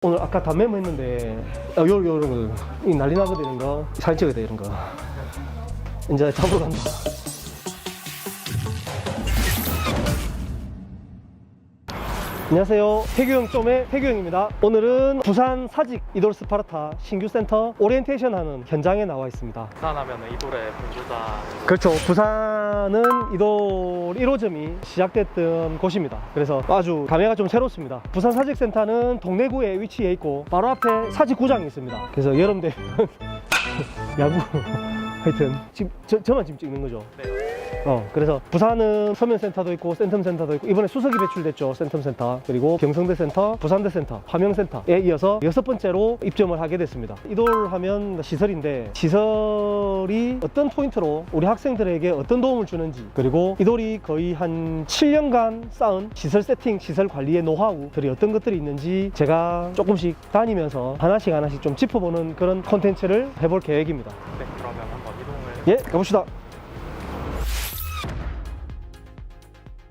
오늘 아까 다 메모했는데 요런 거 난리 나거든. 이런 거 사진 찍어야 돼. 이런 거 이제 잡으러 간다. 안녕하세요, 태규형 좀의 태규형입니다. 오늘은 부산 사직 이돌 스파르타 신규 센터 오리엔테이션 하는 현장에 나와 있습니다. 부산하면 이돌의 본주자. 그렇죠. 부산은 이돌 1호점이 시작됐던 곳입니다. 그래서 아주 감회가 좀 새롭습니다. 부산 사직센터는 동래구에 위치해 있고 바로 앞에 사직구장이 있습니다. 그래서 여름 되면 야구 하여튼 지금 저만 지금 찍는 거죠. 네. 그래서 부산은 서면센터도 있고 센텀센터도 있고 이번에 수석이 배출됐죠. 센텀센터, 그리고 경성대센터, 부산대센터, 화명센터에 이어서 6번째로 입점을 하게 됐습니다. 이돌 하면 시설인데 시설이 어떤 포인트로 우리 학생들에게 어떤 도움을 주는지, 그리고 이돌이 거의 한 7년간 쌓은 시설 세팅, 시설 관리의 노하우들이 어떤 것들이 있는지 제가 조금씩 다니면서 하나씩 좀 짚어보는 그런 콘텐츠를 해볼 계획입니다. 네, 그러면 한번 이동을. 예, 가봅시다.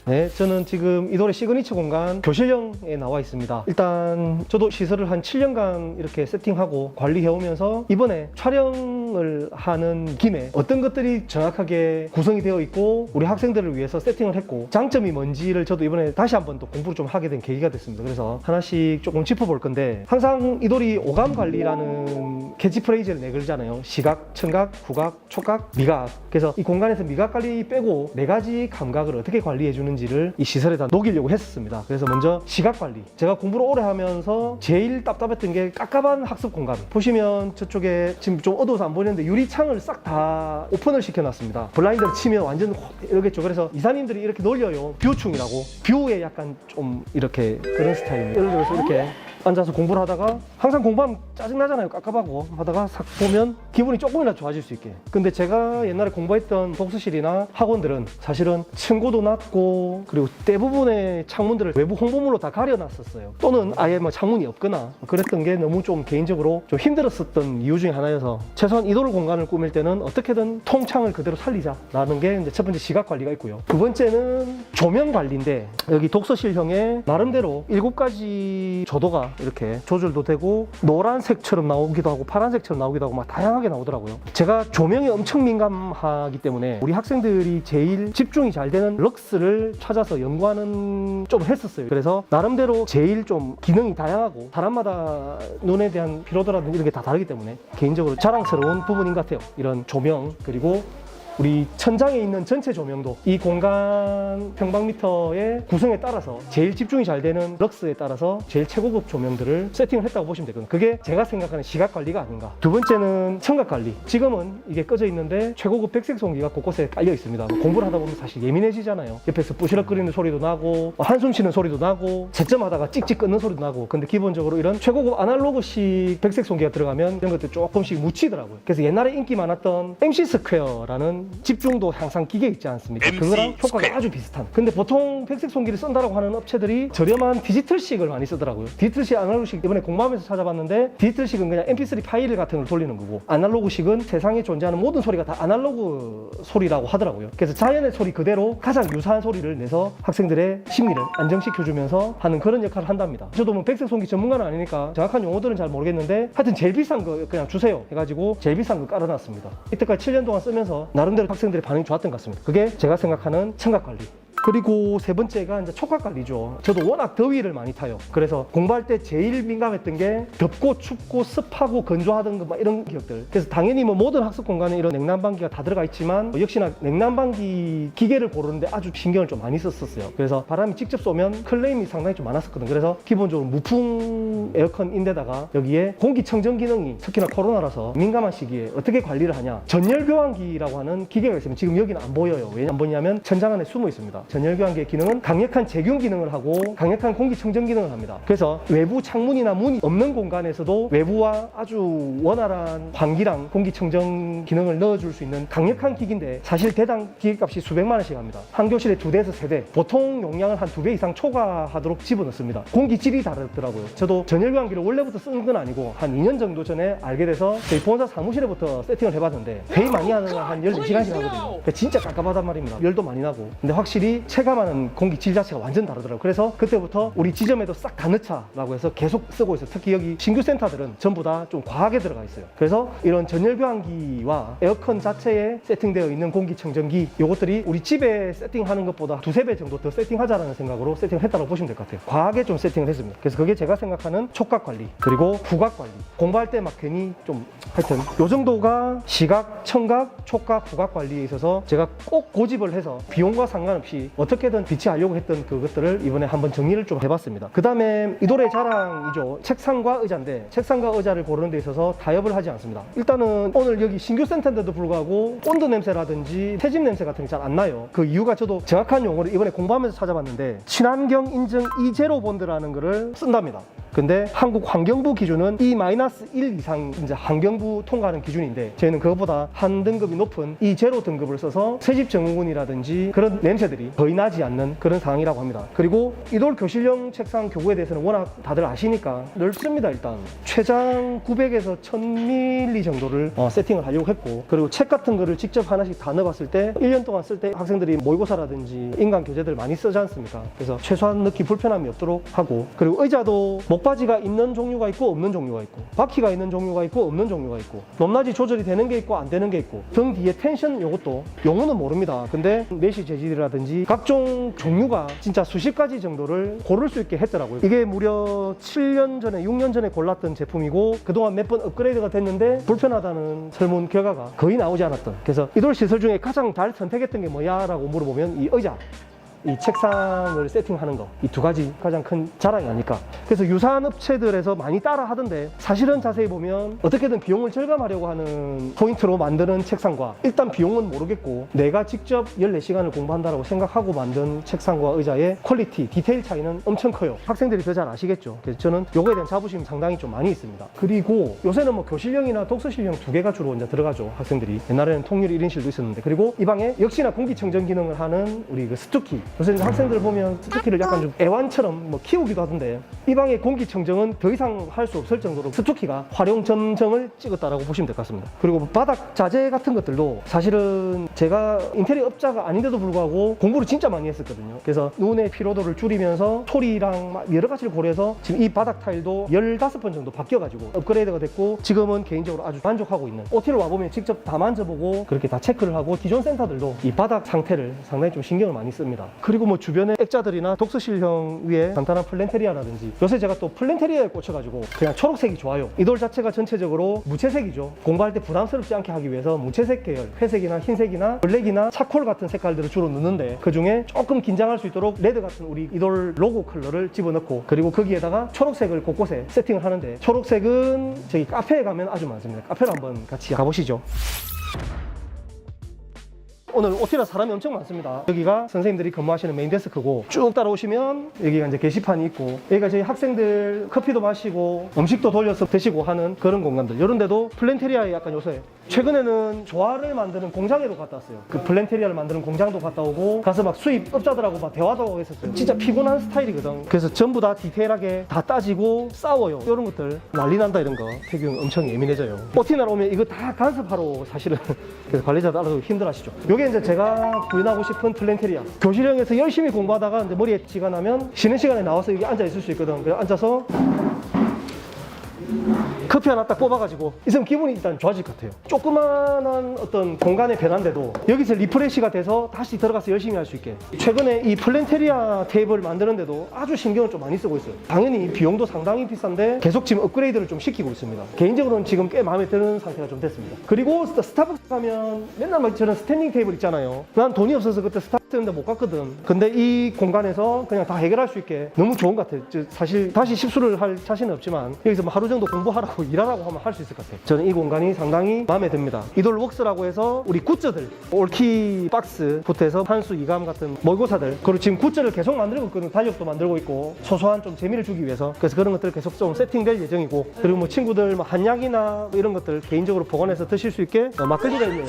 네, 저는 지금 이돌의 시그니처 공간 교실형에 나와 있습니다. 일단 저도 시설을 한 7년간 이렇게 세팅하고 관리해오면서 이번에 촬영을 하는 김에 어떤 것들이 정확하게 구성이 되어 있고 우리 학생들을 위해서 세팅을 했고 장점이 뭔지를 저도 이번에 다시 한번 또 공부를 좀 하게 된 계기가 됐습니다. 그래서 하나씩 조금 짚어볼 건데, 항상 이돌이 오감 관리라는 캐치프레이즈를 내걸잖아요. 시각, 청각, 후각, 촉각, 미각. 그래서 이 공간에서 미각 관리 빼고 4가지 감각을 어떻게 관리해 주는지를 이 시설에다 녹이려고 했었습니다. 그래서 먼저 시각 관리. 제가 공부를 오래 하면서 제일 답답했던 게 깝깝한 학습 공간. 보시면 저쪽에 지금 좀 어두워서 안 보이는데 유리창을 싹 다 오픈을 시켜놨습니다. 블라인드를 치면 완전 이러겠죠. 그래서 이사님들이 이렇게 놀려요. 뷰충이라고. 뷰에 약간 좀 이렇게 그런 스타일입니다. 예를 들어서 이렇게 앉아서 공부를 하다가, 항상 공부하면 짜증나잖아요. 깝깝하고 하다가 싹 보면 기분이 조금이라도 좋아질 수 있게. 근데 제가 옛날에 공부했던 독서실이나 학원들은 사실은 층고도 낮고, 그리고 대부분의 창문들을 외부 홍보물로 다 가려놨었어요. 또는 아예 뭐 창문이 없거나 그랬던 게 너무 좀 개인적으로 좀 힘들었었던 이유 중에 하나여서, 최소한 이돌 공간을 꾸밀 때는 어떻게든 통창을 그대로 살리자라는 게 이제 첫 번째 시각 관리가 있고요. 두 번째는 조명 관리인데, 여기 독서실형에 나름대로 7가지 조도가 이렇게 조절도 되고 노란색처럼 나오기도 하고 파란색처럼 나오기도 하고 막 다양하게 나오더라고요. 제가 조명이 엄청 민감하기 때문에 우리 학생들이 제일 집중이 잘 되는 럭스를 찾아서 연구하는 좀 했었어요. 그래서 나름대로 제일 좀 기능이 다양하고 사람마다 눈에 대한 피로도라든지 이런 게 다 다르기 때문에 개인적으로 자랑스러운 부분인 것 같아요. 이런 조명, 그리고 우리 천장에 있는 전체 조명도 이 공간 평방미터의 구성에 따라서 제일 집중이 잘 되는 럭스에 따라서 제일 최고급 조명들을 세팅을 했다고 보시면 되거든요. 그게 제가 생각하는 시각 관리가 아닌가. 두 번째는 청각 관리. 지금은 이게 꺼져 있는데 최고급 백색 소음기가 곳곳에 깔려 있습니다. 공부를 하다 보면 사실 예민해지잖아요. 옆에서 부시럭거리는 소리도 나고 한숨 쉬는 소리도 나고 채점하다가 찍찍 끊는 소리도 나고. 근데 기본적으로 이런 최고급 아날로그식 백색 소음기가 들어가면 이런 것들 조금씩 묻히더라고요. 그래서 옛날에 인기 많았던 MC 스퀘어라는 집중도 향상 기계 있지 않습니까? 그거랑 효과가 아주 비슷한. 근데 보통 백색 소음기를 쓴다라고 하는 업체들이 저렴한 디지털식을 많이 쓰더라고요. 디지털식, 아날로그식 이번에 공부하면서 찾아봤는데, 디지털식은 그냥 mp3 파일 같은 걸 돌리는 거고, 아날로그식은 세상에 존재하는 모든 소리가 다 아날로그 소리라고 하더라고요. 그래서 자연의 소리 그대로 가장 유사한 소리를 내서 학생들의 심리를 안정시켜주면서 하는 그런 역할을 한답니다. 저도 뭐 백색 소음기 전문가는 아니니까 정확한 용어들은 잘 모르겠는데, 하여튼 제일 비싼 거 그냥 주세요 해가지고 제일 비싼 거 깔아놨습니다. 이때까지 7년 동안 쓰면서 나름대로 학생들의 반응이 좋았던 것 같습니다. 그게 제가 생각하는 청각 관리. 그리고 세 번째가 이제 촉각 관리죠. 저도 워낙 더위를 많이 타요. 그래서 공부할 때 제일 민감했던 게 덥고 춥고 습하고 건조하던 거 막 이런 기억들. 그래서 당연히 뭐 모든 학습 공간에 이런 냉난방기가 다 들어가 있지만, 역시나 냉난방기 기계를 고르는데 아주 신경을 좀 많이 썼었어요. 그래서 바람이 직접 쏘면 클레임이 상당히 좀 많았었거든요. 그래서 기본적으로 무풍 에어컨인데다가 여기에 공기청정 기능이 특히나 코로나라서 민감한 시기에 어떻게 관리를 하냐. 전열교환기라고 하는 기계가 있으면 지금 여기는 안 보여요. 왜 안 보이냐면 천장 안에 숨어 있습니다. 전열교환기의 기능은 강력한 제균 기능을 하고 강력한 공기청정 기능을 합니다. 그래서 외부 창문이나 문이 없는 공간에서도 외부와 아주 원활한 환기랑 공기청정 기능을 넣어줄 수 있는 강력한 기기인데, 사실 대당 기계값이 수백만 원씩 합니다. 한 교실에 2대에서 3대, 보통 용량을 한 2배 이상 초과하도록 집어넣습니다. 공기질이 다르더라고요. 저도 전열 교환기를 원래부터 쓰는 건 아니고 한 2년 정도 전에 알게 돼서 저희 본사 사무실에부터 세팅을 해봤는데 회의 많이 하는 건 한 14시간씩 하거든요. 그러니까 진짜 깝깝하단 말입니다. 열도 많이 나고. 근데 확실히 체감하는 공기 질 자체가 완전 다르더라고요. 그래서 그때부터 우리 지점에도 싹 다 넣자라고 해서 계속 쓰고 있어요. 특히 여기 신규 센터들은 전부 다 좀 과하게 들어가 있어요. 그래서 이런 전열 교환기와 에어컨 자체에 세팅되어 있는 공기청정기 요것들이 우리 집에 세팅하는 것보다 두세 배 정도 더 세팅하자라는 생각으로 세팅을 했다고 보시면 될 것 같아요. 과하게 좀 세팅을 했습니다. 그래서 그게 제가 생각하는 촉각 관리 그리고 후각 관리. 공부할 때 막 괜히 좀 하여튼 요 정도가 시각, 청각, 촉각, 후각 관리에 있어서 제가 꼭 고집을 해서 비용과 상관없이 어떻게든 비치하려고 했던 그것들을 이번에 한번 정리를 좀 해봤습니다. 그 다음에 이돌의 자랑이죠. 책상과 의자인데 책상과 의자를 고르는 데 있어서 타협을 하지 않습니다. 일단은 오늘 여기 신규 센터인데도 불구하고 온도 냄새라든지 새집 냄새 같은 게 잘 안 나요. 그 이유가 저도 정확한 용어를 이번에 공부하면서 찾아봤는데 친환경 인증 E0 본드라는 거를 쓴답니다. 근데 한국 환경부 기준은 E-1 이상 이제 환경부 통과하는 기준인데 저희는 그것보다 한 등급이 높은 E0 등급을 써서 새집 증후군이라든지 그런 냄새들이 거의 나지 않는 그런 상황이라고 합니다. 그리고 이돌 교실용 책상 교구에 대해서는 워낙 다들 아시니까 넓습니다. 일단 최장 900에서 1000mm 정도를 세팅을 하려고 했고 그리고 책 같은 거를 직접 하나씩 다 넣어봤을 때 1년 동안 쓸 때 학생들이 모의고사라든지 인강 교재들 많이 쓰지 않습니까? 그래서 최소한 넣기 불편함이 없도록 하고 그리고 의자도 목바지가 있는 종류가 있고 없는 종류가 있고 바퀴가 있는 종류가 있고 없는 종류가 있고 높낮이 조절이 되는 게 있고 안 되는 게 있고 등 뒤에 텐션 요것도 용어는 모릅니다. 근데 메쉬 재질이라든지 각종 종류가 진짜 수십 가지 정도를 고를 수 있게 했더라고요. 이게 무려 7년 전에 6년 전에 골랐던 제품이고 그동안 몇 번 업그레이드가 됐는데 불편하다는 설문 결과가 거의 나오지 않았던 그래서 이돌 시설 중에 가장 잘 선택했던 게 뭐야? 라고 물어보면 이 의자 이 책상을 세팅하는 거 이 두 가지 가장 큰 자랑이 아닐까. 그래서 유사한 업체들에서 많이 따라 하던데 사실은 자세히 보면 어떻게든 비용을 절감하려고 하는 포인트로 만드는 책상과 일단 비용은 모르겠고 내가 직접 14시간을 공부한다고 생각하고 만든 책상과 의자의 퀄리티, 디테일 차이는 엄청 커요. 학생들이 더 잘 아시겠죠. 그래서 저는 요거에 대한 자부심이 상당히 좀 많이 있습니다. 그리고 요새는 뭐 교실형이나 독서실형 두 개가 주로 이제 들어가죠. 학생들이. 옛날에는 통일 1인실도 있었는데 그리고 이 방에 역시나 공기청정 기능을 하는 우리 그 스투키 요새 학생들 보면 스투키를 약간 좀 애완처럼 뭐 키우기도 하던데 이 방의 공기청정은 더 이상 할 수 없을 정도로 스투키가 활용 점정을 찍었다라고 보시면 될 것 같습니다. 그리고 바닥 자재 같은 것들도 사실은 제가 인테리어 업자가 아닌데도 불구하고 공부를 진짜 많이 했었거든요. 그래서 눈의 피로도를 줄이면서 소리랑 막 여러 가지를 고려해서 지금 이 바닥 타일도 15번 정도 바뀌어가지고 업그레이드가 됐고 지금은 개인적으로 아주 만족하고 있는 OT를 와보면 직접 다 만져보고 그렇게 다 체크를 하고 기존 센터들도 이 바닥 상태를 상당히 좀 신경을 많이 씁니다. 그리고 뭐 주변에 액자들이나 독서실형 위에 간단한 플랜테리아라든지 요새 제가 또 플랜테리아에 꽂혀가지고 그냥 초록색이 좋아요. 이 돌 자체가 전체적으로 무채색이죠. 공부할 때 부담스럽지 않게 하기 위해서 무채색 계열, 회색이나 흰색이나 블랙이나 차콜 같은 색깔들을 주로 넣는데 그 중에 조금 긴장할 수 있도록 레드 같은 우리 이 돌 로고 컬러를 집어넣고 그리고 거기에다가 초록색을 곳곳에 세팅을 하는데 초록색은 저기 카페에 가면 아주 많습니다. 카페로 한번 같이 가보시죠. 오늘 OT라 사람이 엄청 많습니다. 여기가 선생님들이 근무하시는 메인 데스크고 쭉 따라오시면 여기가 이제 게시판이 있고 여기가 저희 학생들 커피도 마시고 음식도 돌려서 드시고 하는 그런 공간들 이런 데도 플랜테리아에 약간 요새 최근에는 조화를 만드는 공장에도 갔다 왔어요. 그 플랜테리아를 만드는 공장도 갔다 오고 가서 막 수입 업자들하고 막 대화도 하고 했었어요. 진짜 피곤한 스타일이거든. 그래서 전부 다 디테일하게 다 따지고 싸워요. 이런 것들 난리 난다 이런 거 태균 엄청 예민해져요. OT날 오면 이거 다 간섭하러 사실은 그래서 관리자도 알아서 힘들어하시죠. 요게 이제 제가 구현하고 싶은 플랜테리아. 교실형에서 열심히 공부하다가 이제 머리에 쥐가 나면 쉬는 시간에 나와서 여기 앉아 있을 수 있거든. 그래서 앉아서 커피 하나 딱 뽑아가지고 있으면 기분이 일단 좋아질 것 같아요. 조그만한 어떤 공간의 변화인데도 여기서 리프레시가 돼서 다시 들어가서 열심히 할 수 있게 최근에 이 플랜테리아 테이블 만드는데도 아주 신경을 좀 많이 쓰고 있어요. 당연히 비용도 상당히 비싼데 계속 지금 업그레이드를 좀 시키고 있습니다. 개인적으로는 지금 꽤 마음에 드는 상태가 좀 됐습니다. 그리고 스타벅스 가면 맨날 막 저런 스탠딩 테이블 있잖아요. 난 돈이 없어서 그때 스타벅스인데 못 갔거든. 근데 이 공간에서 그냥 다 해결할 수 있게 너무 좋은 것 같아요. 사실 다시 십수를 할 자신은 없지만 여기서 뭐 하루 정도 공부하라고 일하라고 하면 할 수 있을 것 같아요. 저는 이 공간이 상당히 마음에 듭니다. 이돌웍스라고 해서 우리 굿즈들 올키 박스부터 해서 한수 이감 같은 모의고사들 그리고 지금 굿즈를 계속 만들고 있거든요. 달력도 만들고 있고 소소한 좀 재미를 주기 위해서 그래서 그런 것들 계속 좀 세팅될 예정이고 그리고 뭐 친구들 뭐 한약이나 이런 것들 개인적으로 보관해서 드실 수 있게 막걸리가 있네요.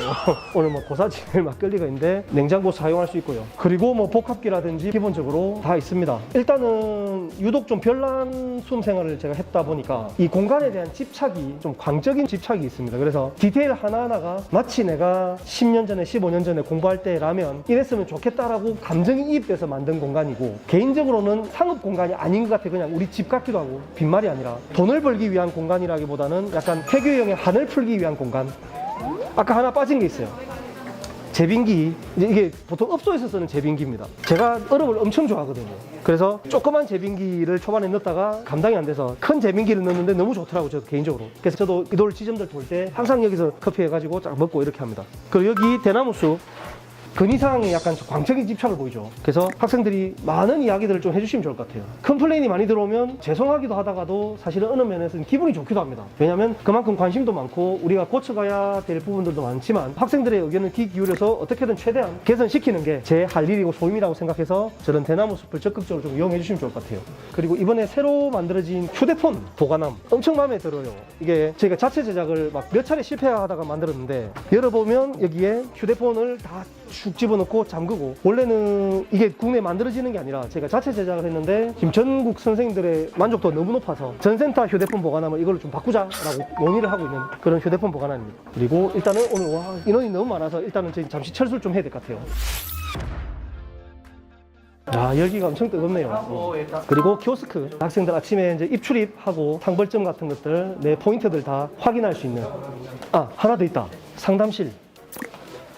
오늘 뭐 고사질 막걸리가 있는데 냉장고 사용할 수 있고 있고요. 그리고 뭐 복합기라든지 기본적으로 다 있습니다. 일단은 유독 좀 별난 수험 생활을 제가 했다 보니까 이 공간에 대한 집착이 좀 광적인 집착이 있습니다. 그래서 디테일 하나하나가 마치 내가 10년 전에 15년 전에 공부할 때라면 이랬으면 좋겠다라고 감정이 이입돼서 만든 공간이고, 개인적으로는 상업 공간이 아닌 것 같아. 그냥 우리 집 같기도 하고, 빈말이 아니라 돈을 벌기 위한 공간이라기보다는 약간 태교형의 한을 풀기 위한 공간. 아까 하나 빠진 게 있어요. 제빙기. 이게 보통 업소에서 쓰는 제빙기입니다. 제가 얼음을 엄청 좋아하거든요. 그래서 조그만 제빙기를 초반에 넣었다가 감당이 안 돼서 큰 제빙기를 넣었는데 너무 좋더라고요, 저 개인적으로. 그래서 저도 이돌 지점들 돌 때 항상 여기서 커피 해가지고 쫙 먹고 이렇게 합니다. 그리고 여기 대나무숲. 근이상의 약간 광적인 집착을 보이죠. 그래서 학생들이 많은 이야기들을 좀 해주시면 좋을 것 같아요. 컴플레인이 많이 들어오면 죄송하기도 하다가도 사실은 어느 면에서는 기분이 좋기도 합니다. 왜냐하면 그만큼 관심도 많고 우리가 고쳐가야 될 부분들도 많지만 학생들의 의견을 귀 기울여서 어떻게든 최대한 개선시키는 게 제 할 일이고 소임이라고 생각해서 저런 대나무 숲을 적극적으로 좀 이용해 주시면 좋을 것 같아요. 그리고 이번에 새로 만들어진 휴대폰 보관함 엄청 마음에 들어요. 이게 저희가 자체 제작을 막 몇 차례 실패하다가 만들었는데, 열어보면 여기에 휴대폰을 다 쭉 집어넣고 잠그고, 원래는 이게 국내에 만들어지는 게 아니라 제가 자체 제작을 했는데 지금 전국 선생님들의 만족도가 너무 높아서 전센터 휴대폰 보관함을 이걸로 좀 바꾸자라고 논의를 하고 있는 그런 휴대폰 보관함입니다. 그리고 일단은 오늘 와 인원이 너무 많아서 일단은 저희 잠시 철수를 좀 해야 될 것 같아요. 야, 여기가 엄청 뜨겁네요. 그리고 키오스크. 학생들 아침에 이제 입출입하고 상벌점 같은 것들, 내 포인트들 다 확인할 수 있는. 아, 하나 더 있다. 상담실.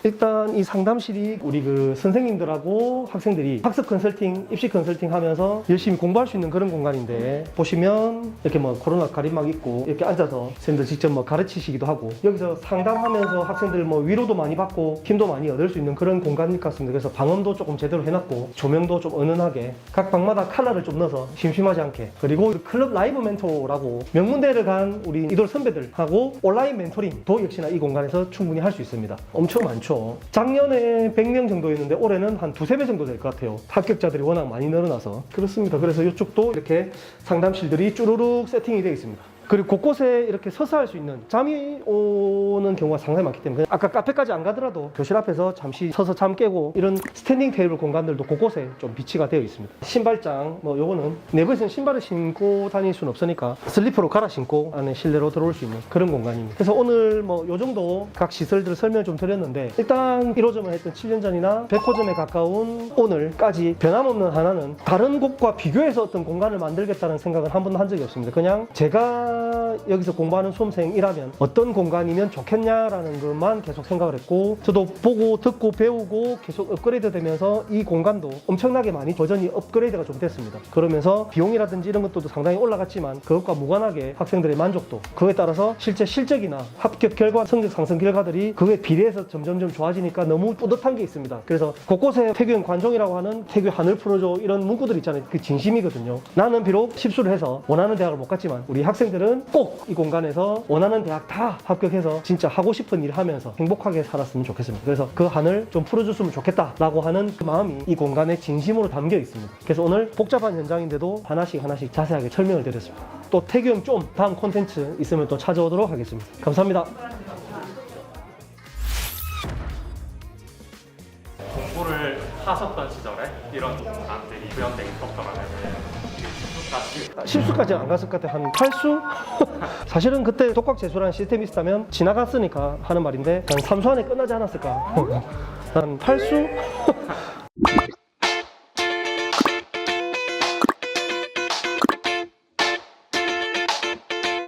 일단 이 상담실이 우리 그 선생님들하고 학생들이 학습 컨설팅, 입시 컨설팅 하면서 열심히 공부할 수 있는 그런 공간인데, 보시면 이렇게 뭐 코로나 가림막 있고 이렇게 앉아서 선생님들 직접 뭐 가르치시기도 하고, 여기서 상담하면서 학생들 뭐 위로도 많이 받고 힘도 많이 얻을 수 있는 그런 공간일 것 같습니다. 그래서 방음도 조금 제대로 해놨고 조명도 좀 은은하게 각 방마다 컬러를 좀 넣어서 심심하지 않게, 그리고 클럽 라이브 멘토라고 명문대를 간 우리 이돌 선배들하고 온라인 멘토링도 역시나 이 공간에서 충분히 할 수 있습니다. 엄청 많죠. 작년에 100명 정도였는데 올해는 한 2~3배 정도 될 것 같아요. 합격자들이 워낙 많이 늘어나서. 그렇습니다. 그래서 이쪽도 이렇게 상담실들이 쭈루룩 세팅이 되어 있습니다. 그리고 곳곳에 이렇게 서서 할 수 있는, 잠이 오는 경우가 상당히 많기 때문에 아까 카페까지 안 가더라도 교실 앞에서 잠시 서서 잠 깨고 이런 스탠딩 테이블 공간들도 곳곳에 좀 비치가 되어 있습니다. 신발장, 뭐 요거는 내부에서는 신발을 신고 다닐 수는 없으니까 슬리퍼로 갈아 신고 안에 실내로 들어올 수 있는 그런 공간입니다. 그래서 오늘 뭐 요 정도 각 시설들을 설명 좀 드렸는데, 일단 1호점을 했던 7년 전이나 100호점에 가까운 오늘까지 변함없는 하나는 다른 곳과 비교해서 어떤 공간을 만들겠다는 생각은 한 번도 한 적이 없습니다. 그냥 제가 여기서 공부하는 수험생이라면 어떤 공간이면 좋겠냐라는 것만 계속 생각을 했고, 저도 보고 듣고 배우고 계속 업그레이드 되면서 이 공간도 엄청나게 많이 버전이 업그레이드가 좀 됐습니다. 그러면서 비용이라든지 이런 것도 상당히 올라갔지만 그것과 무관하게 학생들의 만족도, 그에 따라서 실제 실적이나 합격 결과, 성적 상승 결과들이 그에 비례해서 점점점 좋아지니까 너무 뿌듯한 게 있습니다. 그래서 곳곳에 태교형 관종이라고 하는 태교 한을 풀어줘 이런 문구들 있잖아요. 그 진심이거든요. 나는 비록 십수를 해서 원하는 대학을 못 갔지만 우리 학생들은 꼭 이 공간에서 원하는 대학 다 합격해서 진짜 하고 싶은 일 하면서 행복하게 살았으면 좋겠습니다. 그래서 그 한을 좀 풀어줬으면 좋겠다라고 하는 그 마음이 이 공간에 진심으로 담겨 있습니다. 그래서 오늘 복잡한 현장인데도 하나씩 자세하게 설명을 드렸습니다. 또 태교형 좀 다음 콘텐츠 있으면 또 찾아오도록 하겠습니다. 감사합니다. 공부를 하셨던 시절에 이런 사람들이 구현되기 있었더라면 실수까지 안 갔을 것 같아. 한 8수? 사실은 그때 독학 재수라는 시스템이 있었다면 지나갔으니까 하는 말인데 한 3수 안에 끝나지 않았을까. 한 8수?